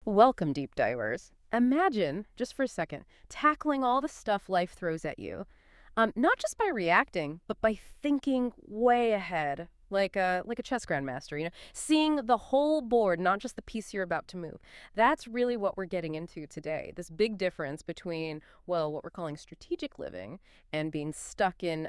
Welcome, deep divers. Imagine, just for a second, tackling all the stuff life throws at you. Not just by reacting, but by thinking way ahead, like a chess grandmaster, seeing the whole board, not just the piece you're about to move. That's really what we're getting into today. This big difference between, well, what we're calling strategic living and being stuck in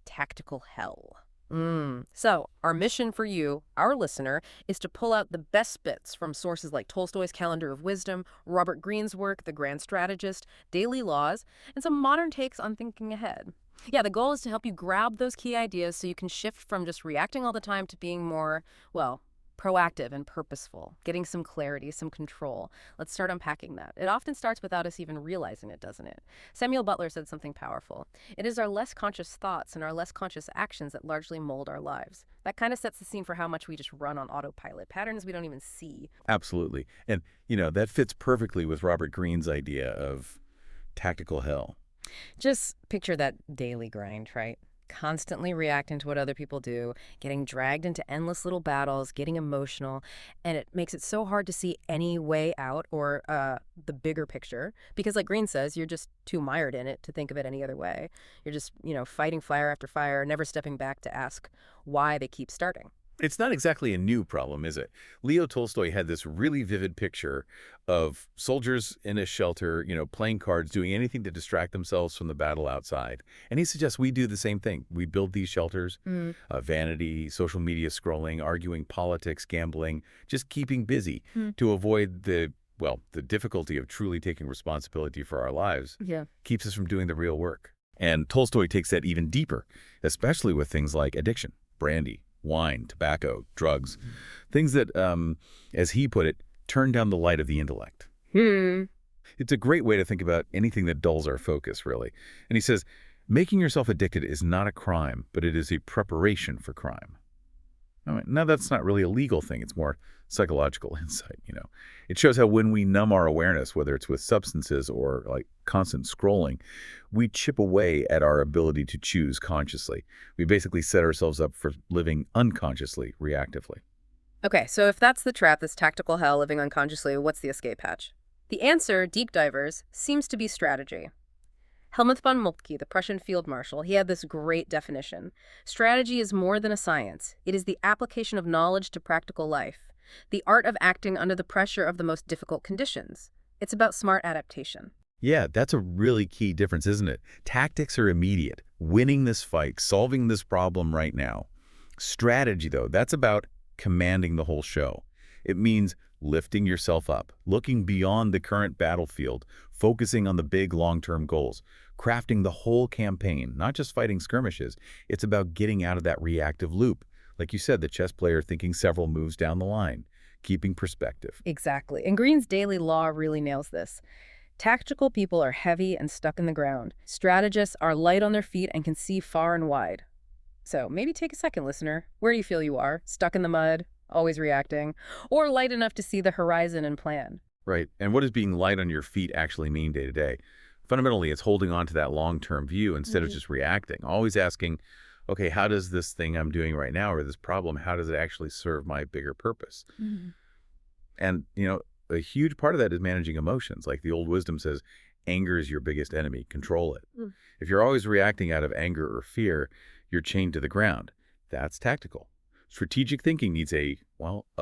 tactical hell. So, our mission for you, our listener, is to pull out the best bits from sources like Tolstoy's Calendar of Wisdom, Robert Greene's work, The Grand Strategist, Daily Laws, and some modern takes on thinking ahead. Yeah, the goal is to help you grab those key ideas so you can shift from just reacting all the time to being more, well, proactive and purposeful, getting some clarity, some control. Let's start unpacking that. It often starts without us even realizing it, doesn't it? Samuel Butler said something powerful. It is our less conscious thoughts and our less conscious actions that largely mold our lives. That kind of sets the scene for how much we just run on autopilot, patterns we don't even see. Absolutely. And, that fits perfectly with Robert Greene's idea of tactical hell. Just picture that daily grind, right? Constantly reacting to what other people do, getting dragged into endless little battles, getting emotional, and it makes it so hard to see any way out or the bigger picture. Because like Green says, you're just too mired in it to think of it any other way. You're just, fighting fire after fire, never stepping back to ask why they keep starting. It's not exactly a new problem, is it? Leo Tolstoy had this really vivid picture of soldiers in a shelter, playing cards, doing anything to distract themselves from the battle outside. And he suggests we do the same thing. We build these shelters, vanity, social media scrolling, arguing politics, gambling, just keeping busy to avoid the difficulty of truly taking responsibility for our lives. Yeah. Keeps us from doing the real work. And Tolstoy takes that even deeper, especially with things like addiction, brandy, wine, tobacco, drugs, things that, as he put it, turn down the light of the intellect. It's a great way to think about anything that dulls our focus, really. And he says, making yourself addicted is not a crime, but it is a preparation for crime. Now, that's not really a legal thing. It's more psychological insight, It shows how when we numb our awareness, whether it's with substances or like constant scrolling, we chip away at our ability to choose consciously. We basically set ourselves up for living unconsciously, reactively. Okay, so if that's the trap, this tactical hell, living unconsciously, what's the escape hatch? The answer, deep divers, seems to be strategy. Helmuth von Moltke, the Prussian field marshal, he had this great definition. Strategy is more than a science. It is the application of knowledge to practical life, the art of acting under the pressure of the most difficult conditions. It's about smart adaptation. Yeah, that's a really key difference, isn't it? Tactics are immediate. Winning this fight, solving this problem right now. Strategy, though, that's about commanding the whole show. It means lifting yourself up, looking beyond the current battlefield, focusing on the big long-term goals, crafting the whole campaign, not just fighting skirmishes. It's about getting out of that reactive loop. Like you said, the chess player thinking several moves down the line, keeping perspective. Exactly. And Green's daily law really nails this. Tactical people are heavy and stuck in the ground. Strategists are light on their feet and can see far and wide. So maybe take a second, listener. Where do you feel you are? Stuck in the mud? Always reacting? Or light enough to see the horizon and plan? Right. And what does being light on your feet actually mean day to day? Fundamentally, it's holding on to that long-term view instead of just reacting. Always asking, okay, how does this thing I'm doing right now or this problem, how does it actually serve my bigger purpose? And, a huge part of that is managing emotions. Like the old wisdom says, anger is your biggest enemy. Control it. If you're always reacting out of anger or fear, you're chained to the ground. That's tactical. Strategic thinking needs a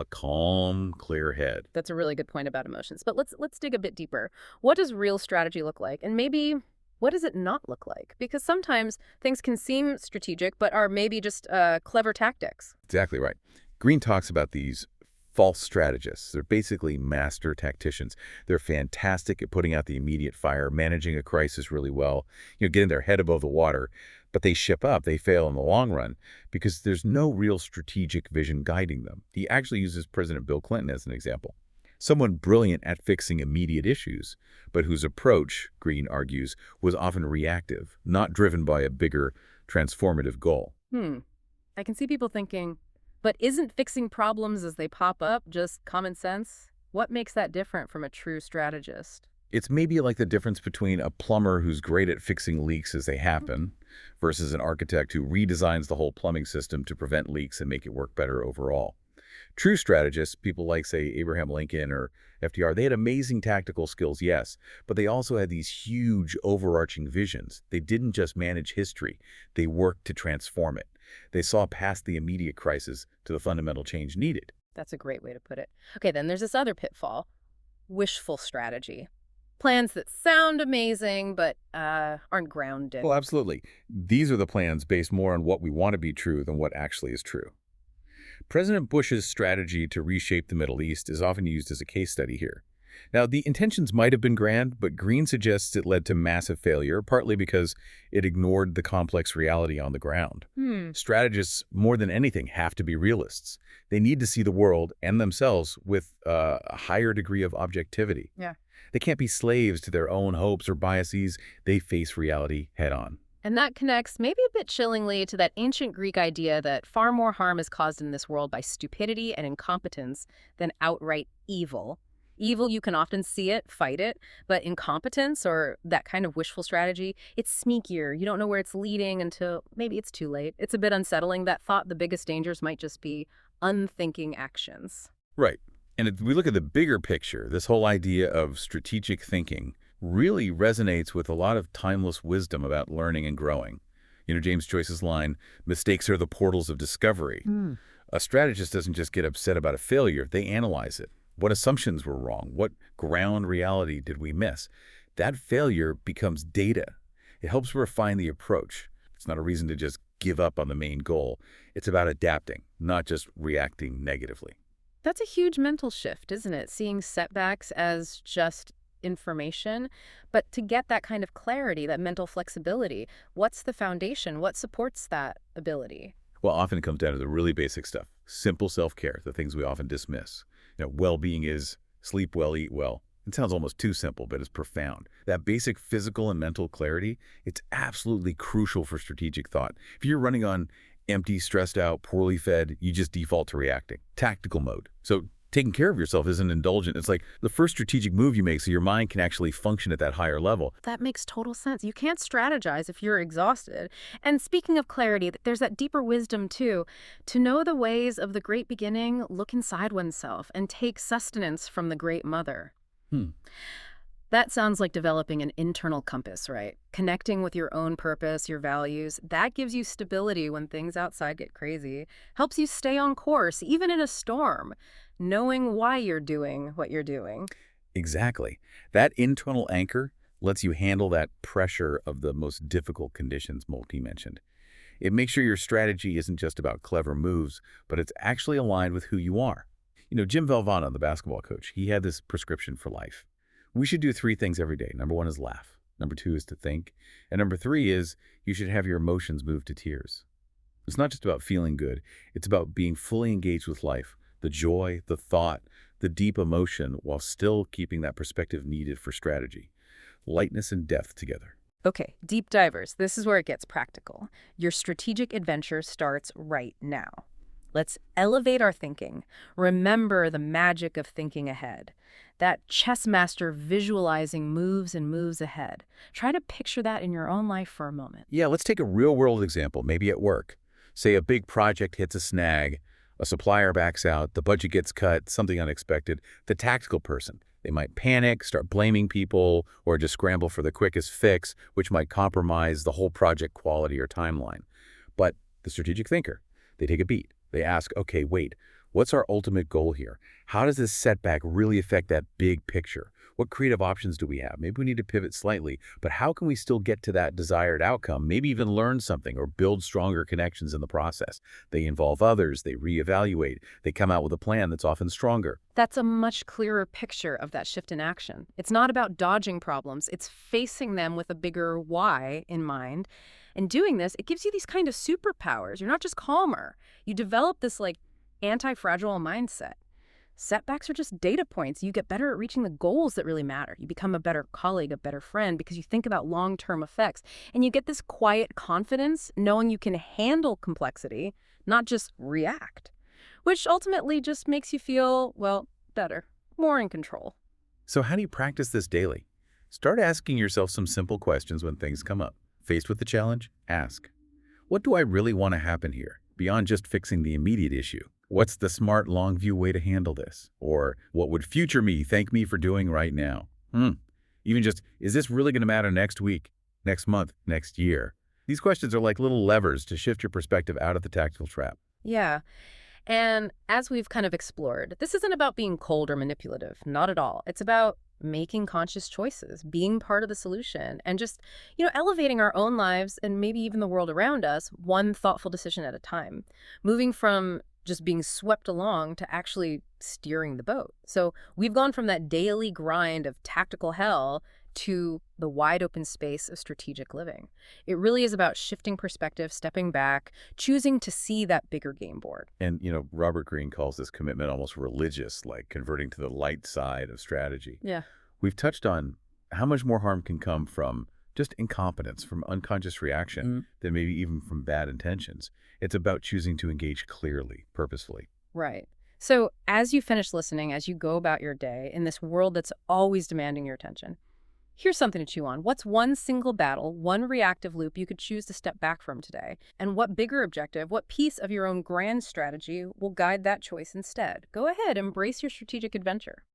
calm, clear head. That's a really good point about emotions. But let's dig a bit deeper. What does real strategy look like? And maybe what does it not look like? Because sometimes things can seem strategic, but are maybe just clever tactics. Exactly right. Green talks about these false strategists. They're basically master tacticians. They're fantastic at putting out the immediate fire, managing a crisis really well, getting their head above the water. But they ship up, they fail in the long run because there's no real strategic vision guiding them. He actually uses President Bill Clinton as an example. Someone brilliant at fixing immediate issues, but whose approach, Green argues, was often reactive, not driven by a bigger, transformative goal. I can see people thinking, but isn't fixing problems as they pop up just common sense? What makes that different from a true strategist? It's maybe like the difference between a plumber who's great at fixing leaks as they happen versus an architect who redesigns the whole plumbing system to prevent leaks and make it work better overall. True strategists, people like, say, Abraham Lincoln or FDR, they had amazing tactical skills, yes, but they also had these huge overarching visions. They didn't just manage history, they worked to transform it. They saw past the immediate crisis to the fundamental change needed. That's a great way to put it. Okay, then there's this other pitfall, wishful strategy. Plans that sound amazing but aren't grounded. Well, absolutely. These are the plans based more on what we want to be true than what actually is true. President Bush's strategy to reshape the Middle East is often used as a case study here. Now, the intentions might have been grand, but Green suggests it led to massive failure, partly because it ignored the complex reality on the ground. Strategists, more than anything, have to be realists. They need to see the world and themselves with a higher degree of objectivity. Yeah. They can't be slaves to their own hopes or biases. They face reality head-on. And that connects maybe a bit chillingly to that ancient Greek idea that far more harm is caused in this world by stupidity and incompetence than outright evil. Evil, you can often see it, fight it, but incompetence or that kind of wishful strategy, it's sneakier. You don't know where it's leading until maybe it's too late. It's a bit unsettling. That thought the biggest dangers might just be unthinking actions. Right. And if we look at the bigger picture, this whole idea of strategic thinking really resonates with a lot of timeless wisdom about learning and growing. James Joyce's line, mistakes are the portals of discovery. A strategist doesn't just get upset about a failure, they analyze it. What assumptions were wrong? What ground reality did we miss? That failure becomes data. It helps refine the approach. It's not a reason to just give up on the main goal. It's about adapting, not just reacting negatively. That's a huge mental shift, isn't it? Seeing setbacks as just information. But to get that kind of clarity, that mental flexibility, what's the foundation? What supports that ability? Well, often it comes down to the really basic stuff. Simple self-care, the things we often dismiss. Well-being is sleep well, eat well. It sounds almost too simple, but it's profound. That basic physical and mental clarity, it's absolutely crucial for strategic thought. If you're running on empty, stressed out, poorly fed, you just default to reacting. Tactical mode. So taking care of yourself isn't indulgent. It's like the first strategic move you make so your mind can actually function at that higher level. That makes total sense. You can't strategize if you're exhausted. And speaking of clarity, there's that deeper wisdom too. To know the ways of the great beginning, look inside oneself and take sustenance from the great mother. That sounds like developing an internal compass, right? Connecting with your own purpose, your values. That gives you stability when things outside get crazy. Helps you stay on course, even in a storm. Knowing why you're doing what you're doing. Exactly. That internal anchor lets you handle that pressure of the most difficult conditions Moltke mentioned. It makes sure your strategy isn't just about clever moves, but it's actually aligned with who you are. Jim Valvano, the basketball coach, he had this prescription for life. We should do 3 things every day. Number 1 is laugh. Number 2 is to think. And number 3 is you should have your emotions move to tears. It's not just about feeling good. It's about being fully engaged with life. The joy, the thought, the deep emotion, while still keeping that perspective needed for strategy. Lightness and depth together. Okay, deep divers, this is where it gets practical. Your strategic adventure starts right now. Let's elevate our thinking. Remember the magic of thinking ahead. That chess master visualizing moves and moves ahead. Try to picture that in your own life for a moment. Yeah, let's take a real-world example, maybe at work. Say a big project hits a snag, a supplier backs out, the budget gets cut, something unexpected. The tactical person, they might panic, start blaming people, or just scramble for the quickest fix, which might compromise the whole project quality or timeline. But the strategic thinker, they take a beat. They ask, okay, wait, what's our ultimate goal here? How does this setback really affect that big picture? What creative options do we have? Maybe we need to pivot slightly, but how can we still get to that desired outcome? Maybe even learn something or build stronger connections in the process. They involve others, they reevaluate, they come out with a plan that's often stronger. That's a much clearer picture of that shift in action. It's not about dodging problems, it's facing them with a bigger why in mind. And doing this, it gives you these kind of superpowers. You're not just calmer. You develop this anti-fragile mindset. Setbacks are just data points. You get better at reaching the goals that really matter. You become a better colleague, a better friend, because you think about long-term effects. And you get this quiet confidence knowing you can handle complexity, not just react, which ultimately just makes you feel, well, better, more in control. So how do you practice this daily? Start asking yourself some simple questions when things come up. Faced with the challenge, ask, what do I really want to happen here, beyond just fixing the immediate issue? What's the smart, long-view way to handle this? Or what would future me thank me for doing right now? Even just, is this really going to matter next week, next month, next year? These questions are like little levers to shift your perspective out of the tactical trap. Yeah. And as we've kind of explored, this isn't about being cold or manipulative, not at all. It's about making conscious choices, being part of the solution, and just, elevating our own lives and maybe even the world around us one thoughtful decision at a time, moving from just being swept along to actually steering the boat. So we've gone from that daily grind of tactical hell to the wide open space of strategic living. It really is about shifting perspective, stepping back, choosing to see that bigger game board. And, Robert Greene calls this commitment almost religious, like converting to the light side of strategy. Yeah. We've touched on how much more harm can come from just incompetence, from unconscious reaction, than maybe even from bad intentions. It's about choosing to engage clearly, purposefully. Right. So as you finish listening, as you go about your day in this world that's always demanding your attention, here's something to chew on. What's one single battle, one reactive loop you could choose to step back from today? And what bigger objective, what piece of your own grand strategy will guide that choice instead? Go ahead, embrace your strategic adventure.